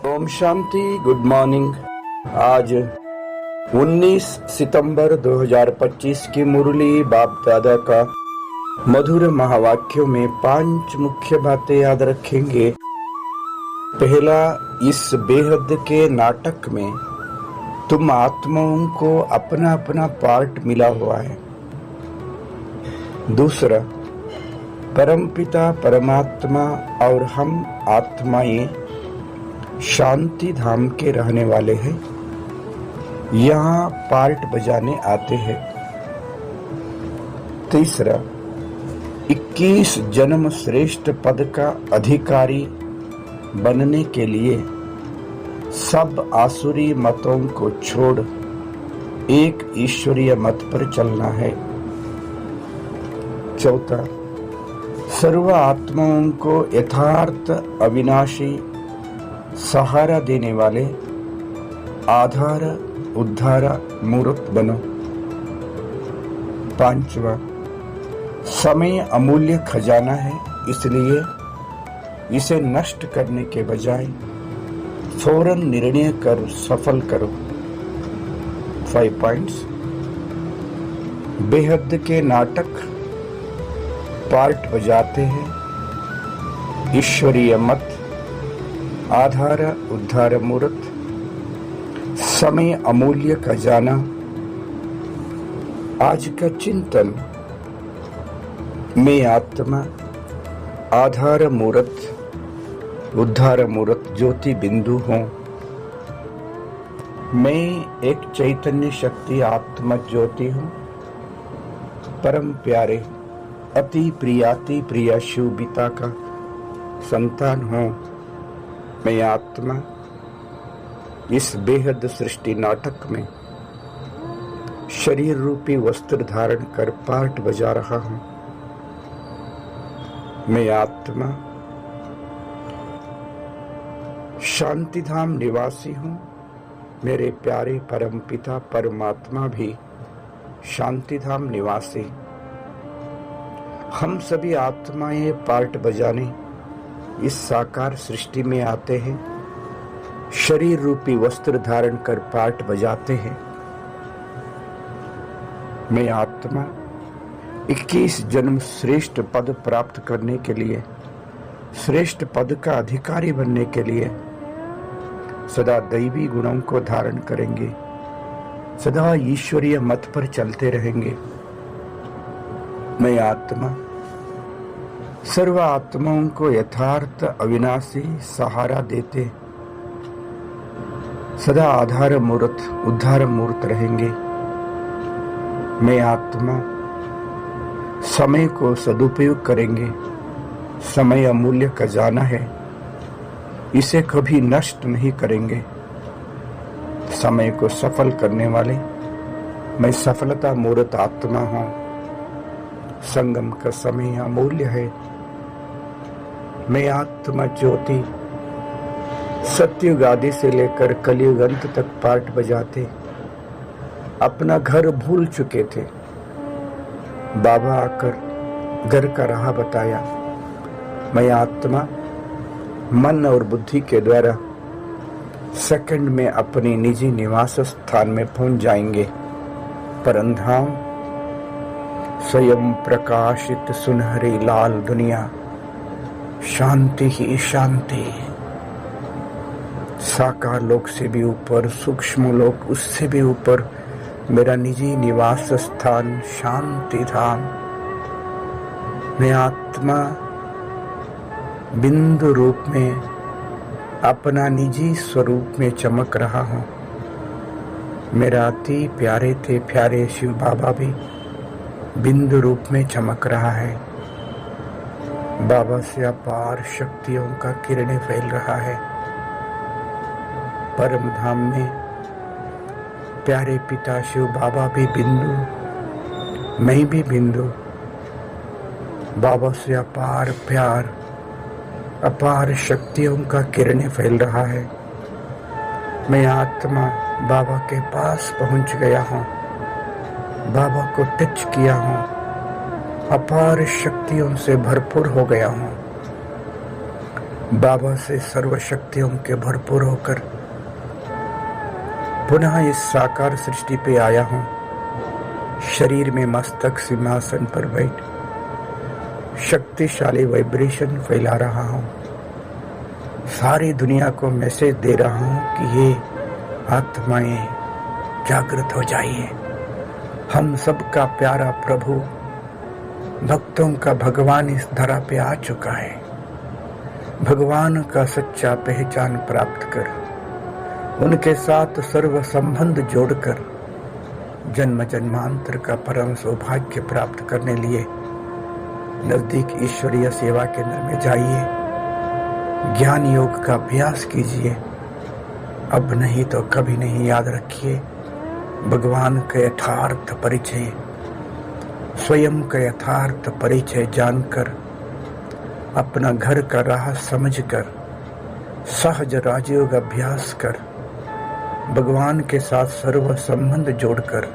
Om Shanti. Good morning. आज 19 सितंबर 2025 की मुरली बाप दादा का मधुर महावाक्यों में 5 मुख्य बातें याद रखेंगे। पहला, इस बेहद के नाटक में तुम आत्माओं को अपना अपना पार्ट मिला हुआ है। दूसरा, परमपिता परमात्मा और हम आत्माएं शांति धाम के रहने वाले हैं, यहाँ पार्ट बजाने आते हैं। तीसरा, 21 जन्म श्रेष्ठ पद का अधिकारी बनने के लिए सब आसुरी मतों को छोड़ एक ईश्वरीय मत पर चलना है। चौथा, सर्व आत्माओं को यथार्थ अविनाशी सहारा देने वाले आधार उद्धार मूर्त बनो। पांचवा, समय अमूल्य खजाना है, इसलिए इसे नष्ट करने के बजाय फौरन निर्णय कर सफल करो। 5 पॉइंट्स। बेहद के नाटक पार्ट बजाते हैं, ईश्वरीय मत, आधार उद्धार मूर्त, समय अमूल्य खजाना। आज का चिंतन, मैं आत्मा, आधार मूर्त, उद्धार मूर्त ज्योति बिंदु हूँ। मैं एक चैतन्य शक्ति आत्मा ज्योति हूँ। परम प्यारे अति प्रिया शिव पिता का संतान हूँ। मैं आत्मा इस बेहद सृष्टि नाटक में शरीर रूपी वस्त्र धारण कर पार्ट बजा रहा हूं। मैं आत्मा शांति धाम निवासी हूं। मेरे प्यारे परम पिता परमात्मा भी शांति धाम निवासी। हम सभी आत्माएं पार्ट बजाने इस साकार सृष्टि में आते हैं, शरीर रूपी वस्त्र धारण कर पार्ट बजाते हैं। मैं आत्मा 21 जन्म श्रेष्ठ पद प्राप्त करने के लिए, श्रेष्ठ पद का अधिकारी बनने के लिए सदा दैवी गुणों को धारण करेंगे, सदा ईश्वरीय मत पर चलते रहेंगे। मैं आत्मा सर्व आत्माओं को यथार्थ अविनाशी सहारा देते सदा आधार मूर्त उद्धार मूर्त रहेंगे। मैं आत्मा समय को सदुपयोग करेंगे। समय अमूल्य खजाना है, इसे कभी नष्ट नहीं करेंगे। समय को सफल करने वाले मैं सफलता मूर्त आत्मा हूँ। संगम का समय अमूल्य है। मैं आत्मा ज्योति सत्युग आदि से लेकर कलयुग अंत तक पार्ट बजाते अपना घर भूल चुके थे। बाबा आकर घर का राह बताया। मैं आत्मा मन और बुद्धि के द्वारा सेकंड में अपनी निजी निवास स्थान में पहुंच जाएंगे। परंधाम स्वयं प्रकाशित सुनहरी लाल दुनिया, शांति ही शांति। साकार लोक से भी ऊपर, सूक्ष्म लोक उससे भी ऊपर मेरा निजी निवास स्थान शांति धाम। मैं आत्मा बिंदु रूप में अपना निजी स्वरूप में चमक रहा हूँ। मेरा अति प्यारे थे प्यारे शिव बाबा भी बिंदु रूप में चमक रहा है। बाबा से अपार शक्तियों का किरणें फैल रहा है। परम धाम में प्यारे पिता शिव बाबा भी बिंदु, मैं भी बिंदु। बाबा से अपार प्यार, अपार शक्तियों का किरणें फैल रहा है। मैं आत्मा बाबा के पास पहुंच गया हूँ, बाबा को टच किया हूँ, अपार शक्तियों से भरपूर हो गया हूँ। बाबा से सर्व शक्तियों के भरपूर होकर पुनः इस साकार सृष्टि पे आया हूँ। शरीर में मस्तक सिंहासन पर बैठ शक्तिशाली वाइब्रेशन फैला रहा हूँ। सारी दुनिया को मैसेज दे रहा हूँ कि ये आत्माएं जागृत हो जाइए। हम सबका प्यारा प्रभु, भक्तों का भगवान इस धरा पे आ चुका है। भगवान का सच्चा पहचान प्राप्त कर, उनके साथ सर्व संबंध जोड़कर जन्म जन्मांतर का परम सौभाग्य प्राप्त करने लिए नजदीक ईश्वरीय सेवा केंद्र में जाइए। ज्ञान योग का अभ्यास कीजिए। अब नहीं तो कभी नहीं, याद रखिए। भगवान का यथार्थ परिचय, स्वयं का यथार्थ परिचय जानकर, अपना घर का राह समझकर, सहज राजयोग अभ्यास कर, भगवान के साथ सर्व संबंध जोड़कर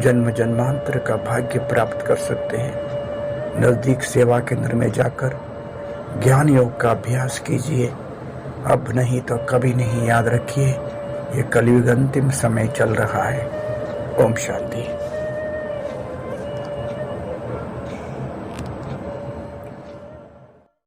जन्म जन्मांतर का भाग्य प्राप्त कर सकते हैं। नजदीक सेवा केंद्र में जाकर ज्ञान योग का अभ्यास कीजिए। अब नहीं तो कभी नहीं, याद रखिए। ये कलयुग अंतिम समय चल रहा है। ओम शांति।